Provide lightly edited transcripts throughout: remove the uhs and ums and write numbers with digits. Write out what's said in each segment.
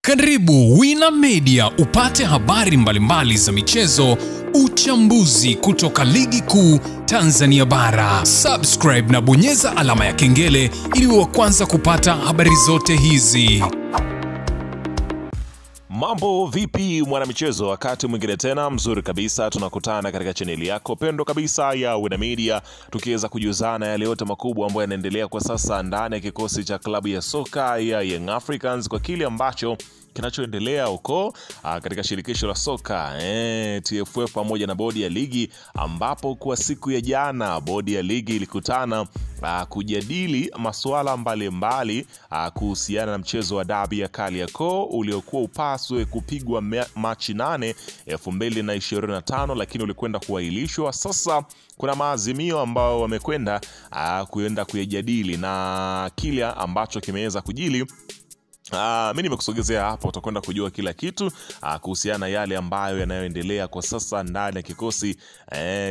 Karibu Wina Media upate habari mbalimbali za michezo, uchambuzi kutoka ligi kuu Tanzania bara. Subscribe na bonyeza alama ya kengele ili uwe wa kwanza kupata habari zote hizi. Mambo vipi mwanamichezo, wakati mwingine tena mzuri kabisa tunakutana katika chaneli yako pendo kabisa ya Wina Media, tukiweza kujuzana yale yote makubwa ambayo yanaendelea kwa sasa ndani ya kikosi cha klabu ya soka ya Young Africans, kwa kile ambacho kinachoendelea huko katika shirikisho la soka TFF pamoja na bodi ya ligi, ambapo kwa siku ya jana bodi ya ligi ilikutana kujadili masuala mbalimbali kuhusiana na mchezo wa dabi ya Kariakoo uliokuwa upaswe kupigwa Machi 8, 2025, lakini ulikwenda kuahirishwa. Sasa kuna maazimio ambao wamekwenda kuyajadili, na kile ambacho kimeweza kujili mimi nimekusogezea hapo, utakwenda kujua kila kitu kuhusiana na yale ambayo yanayoendelea kwa sasa ndani ya kikosi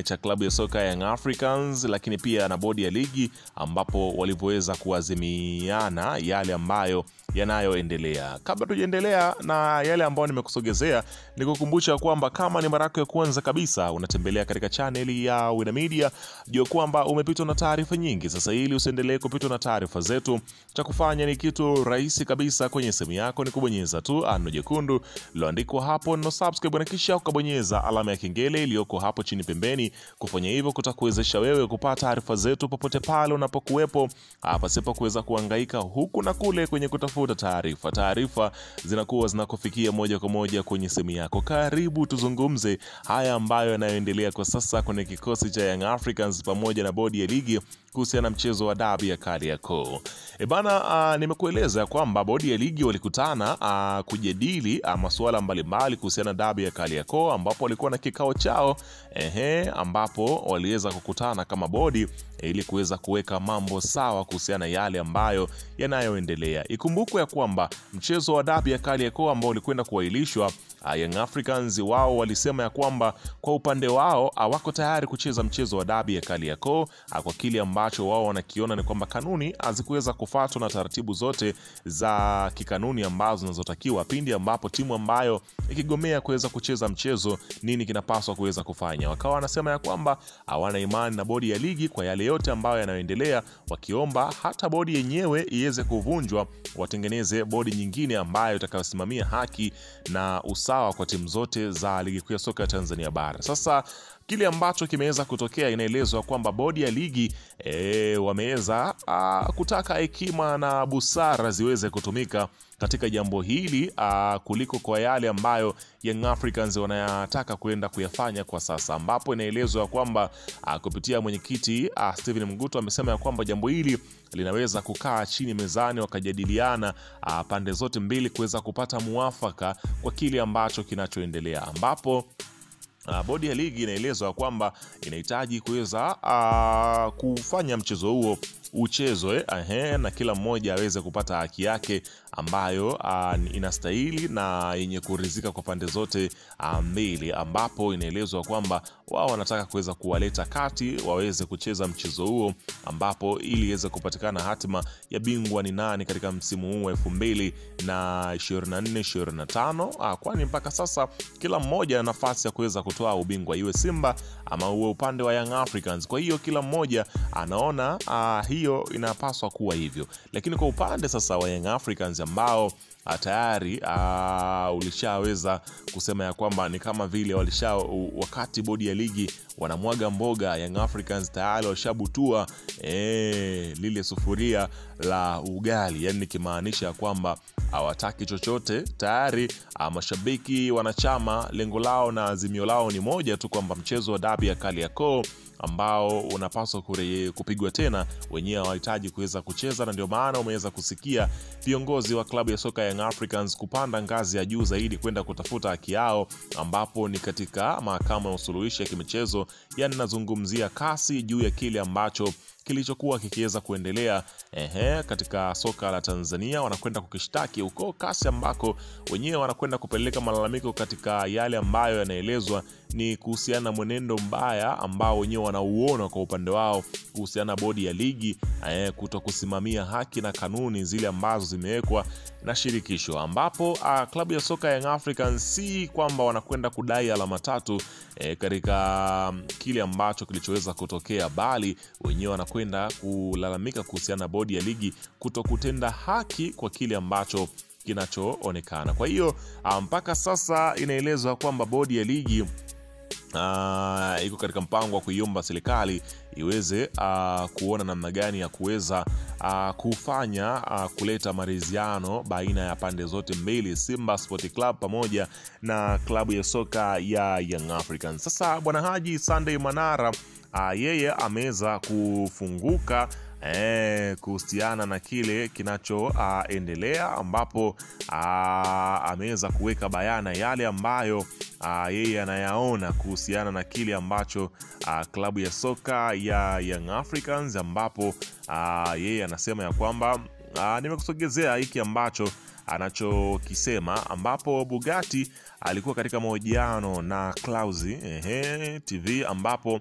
cha klabu ya soka Young Africans, lakini pia na bodi ya ligi, ambapo walivyoweza kuazimiana yale ambayo yanayoendelea. Kabla tujaendelea na yale ambayo nimekusogezea, nikukumbusha kwamba kama ni mara yako ya kwanza kabisa unatembelea katika channel ya Wina Media, jua kwamba umepitwa na taarifa nyingi. Sasa ili usiendelee kupitwa na taarifa zetu, cha kufanya ni kitu rahisi kabisa. Kwenye simu yako ni kubonyeza tu ano jekundu liloandikwa hapo no subscribe, na kisha ukabonyeza alama ya kengele iliyoko hapo chini pembeni. Kufanya hivyo kutakuwezesha wewe kupata taarifa zetu popote pale unapokuwepo, pasipo kuweza kuhangaika huku na kule kwenye kutafuta taarifa. Taarifa zinakuwa zinakufikia moja kwa moja kwenye simu yako. Karibu tuzungumze haya ambayo yanayoendelea kwa sasa kwenye kikosi cha Young Africans pamoja na bodi ya ligi kuhusiana na mchezo wa dabi ya Kariakoo. Nimekueleza kwamba bodi ya ligi walikutana kujadili masuala mbalimbali kuhusiana na dabi ya Kariakoo, ambapo walikuwa na kikao chao ambapo waliweza kukutana kama bodi ili kuweza kuweka mambo sawa kuhusiana na yale ambayo yanayoendelea. Ikumbukwe ya kwamba mchezo wa dabi ya Kariakoo ambao ulikwenda kuahirishwa, Young Africans wao walisema ya kwamba kwa upande wao hawako tayari kucheza mchezo wa dabi ya Kariakoo, kwa kile ambacho wao wanakiona ni kwamba kanuni hazikuweza kufuatwa na taratibu zote za kikanuni ambazo zinazotakiwa pindi ambapo timu ambayo ikigomea kuweza kucheza mchezo, nini kinapaswa kuweza kufanya. Wakawa wanasema ya kwamba hawana imani na bodi ya ligi kwa yale yote ambayo yanayoendelea, wakiomba hata bodi yenyewe iweze kuvunjwa, watengeneze bodi nyingine ambayo itakayosimamia haki na usawa kwa timu zote za ligi kuu ya soka ya Tanzania bara. Sasa kile ambacho kimeweza kutokea, inaelezwa kwamba bodi ya ligi wameweza kutaka hekima na busara ziweze kutumika katika jambo hili kuliko kwa yale ambayo Young Africans wanayataka kwenda kuyafanya kwa sasa, ambapo inaelezwa kwamba kupitia mwenyekiti Steven Mguto amesema ya kwamba jambo hili linaweza kukaa chini mezani wakajadiliana pande zote mbili kuweza kupata muafaka kwa kile ambacho kinachoendelea, ambapo bodi ya ligi inaelezwa kwamba inahitaji kuweza kufanya mchezo huo uchezwe na kila mmoja aweze kupata haki yake ambayo inastahili na yenye kuridhika kwa pande zote mbili, ambapo inaelezwa kwamba wao wanataka kuweza kuwaleta kati waweze kucheza mchezo huo, ambapo ili iweze kupatikana hatima ya bingwa ni nani katika msimu huu wa 2024-25, kwani mpaka sasa kila mmoja ana nafasi ya kuweza kutoa ubingwa, iwe Simba ama uwe upande wa Young Africans. Kwa hiyo kila mmoja anaona hiyo inapaswa kuwa hivyo, lakini kwa upande sasa wa Young Africans ambao tayari ulishaweza kusema ya kwamba ni kama vile wakati bodi ya ligi wanamwaga mboga, Young Africans tayari washabutua lile sufuria la ugali, yani nikimaanisha kwamba hawataki chochote tayari. Mashabiki, wanachama, lengo lao na azimio lao ni moja tu, kwamba mchezo wa dabi ya Kariakoo ambao unapaswa kupigwa tena, wenyewe hawahitaji kuweza kucheza, na ndio maana umeweza kusikia viongozi wa klabu ya soka Young Africans kupanda ngazi ya juu zaidi kwenda kutafuta haki yao, ambapo ni katika mahakama ya usuluhishi ya kimichezo, yani nazungumzia kasi juu ya kile ambacho kilichokuwa kikiweza kuendelea katika soka la Tanzania. Wanakwenda kukishtaki huko CAS ambako wenyewe wanakwenda kupeleka malalamiko katika yale ambayo yanaelezwa ni kuhusiana na mwenendo mbaya ambao wenyewe wanauona kwa upande wao kuhusiana na bodi ya ligi kutokusimamia haki na kanuni zile ambazo zimewekwa na shirikisho, ambapo klabu ya soka Young Africans si kwamba wanakwenda kudai alama 3 katika kile ambacho kilichoweza kutokea, bali wenyewe wanakwenda kulalamika kuhusiana na bodi ya ligi kutokutenda haki kwa kile ambacho kinachoonekana. Kwa hiyo mpaka sasa inaelezwa kwamba bodi ya ligi iko katika mpango wa kuiomba serikali iweze kuona namna gani ya kuweza kufanya kuleta maridhiano baina ya pande zote mbili, Simba Sport Club pamoja na klabu ya soka ya Young Africans. Sasa bwana Haji Sunday Manara yeye ameweza kufunguka kuhusiana na kile kinachoendelea, ambapo ameweza kuweka bayana yale ambayo yeye anayaona kuhusiana na kile ambacho klabu ya soka ya Young Africans, ambapo yeye anasema ya kwamba nimekusogezea hiki ambacho anachokisema, ambapo Bugatti alikuwa katika mahojiano na Clouds TV, ambapo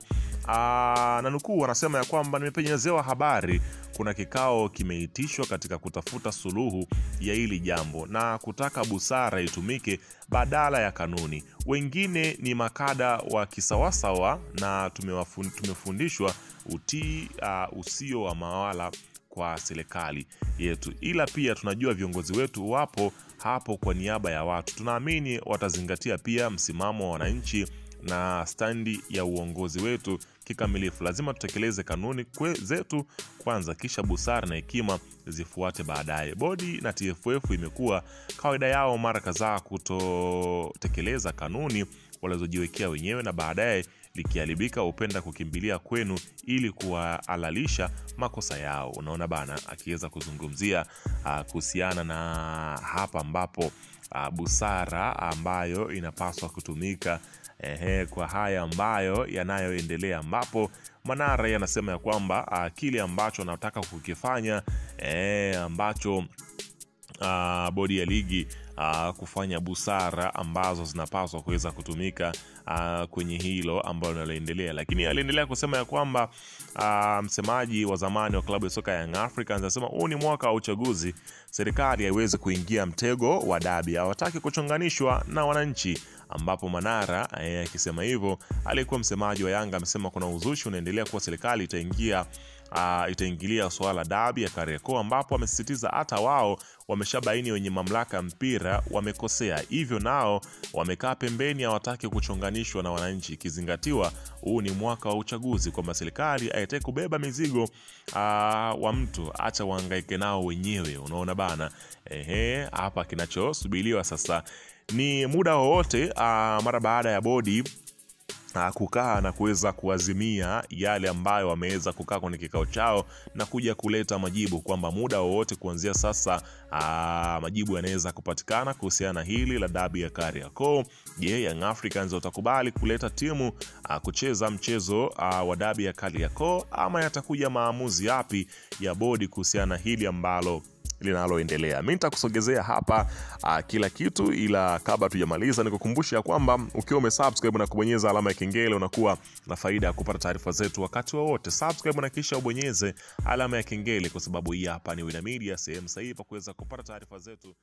nanukuu anasema ya kwamba nimepenyezewa habari kuna kikao kimeitishwa katika kutafuta suluhu ya hili jambo na kutaka busara itumike badala ya kanuni. Wengine ni makada wa kisawasawa na tumefundishwa utii usio wa mawala kwa serikali yetu, ila pia tunajua viongozi wetu wapo hapo kwa niaba ya watu. Tunaamini watazingatia pia msimamo wa wananchi na standi ya uongozi wetu kikamilifu. Lazima tutekeleze kanuni zetu kwanza, kisha busara na hekima zifuate baadaye. Bodi na TFF imekuwa kawaida yao mara kadhaa kutotekeleza kanuni walizojiwekea wenyewe, na baadaye likiharibika upenda kukimbilia kwenu ili kuhalalisha makosa yao. Unaona bana, akiweza kuzungumzia kuhusiana na hapa ambapo busara ambayo inapaswa kutumika kwa haya ambayo yanayoendelea, ambapo Manara yanasema ya kwamba kile ambacho anataka kukifanya ambacho bodi ya ligi kufanya busara ambazo zinapaswa kuweza kutumika kwenye hilo ambalo linaloendelea. Lakini aliendelea kusema ya kwamba msemaji wa zamani wa klabu ya soka ya Young Africans anasema huu ni mwaka wa uchaguzi, serikali haiwezi kuingia mtego wa dabi, hawataki kuchonganishwa na wananchi, ambapo Manara akisema hivyo, alikuwa msemaji wa Yanga amesema kuna uzushi unaendelea kuwa serikali itaingilia swala dabi ya Kariakoo, ambapo amesisitiza hata wao wameshabaini wenye mamlaka mpira wamekosea, hivyo nao wamekaa pembeni, hawataki kuchonganishwa na wananchi, ikizingatiwa huu ni mwaka wa uchaguzi, kwamba serikali haitaki kubeba mizigo wa mtu, acha wahangaike nao wenyewe. Unaona bana, hapa kinachosubiriwa sasa ni muda wowote mara baada ya bodi kukaa na kuweza kuazimia yale ambayo wameweza kukaa kwenye kikao chao na kuja kuleta majibu, kwamba muda wowote kuanzia sasa majibu yanaweza kupatikana kuhusiana na hili la dabi ya Kariakoo. Je, Young Africans watakubali kuleta timu kucheza mchezo wa dabi ya Kariakoo, ama yatakuja maamuzi yapi ya bodi kuhusiana na hili ambalo linaloendelea? Mimi nitakusogezea hapa kila kitu, ila kabla tujamaliza nikukumbusha kwamba ukiwa umesubscribe na kubonyeza alama ya kengele unakuwa na faida ya kupata taarifa zetu wakati wowote. Subscribe na kisha ubonyeze alama ya kengele, kwa sababu hii hapa ni Wina Media, sehemu sahihi pa kuweza kupata taarifa zetu.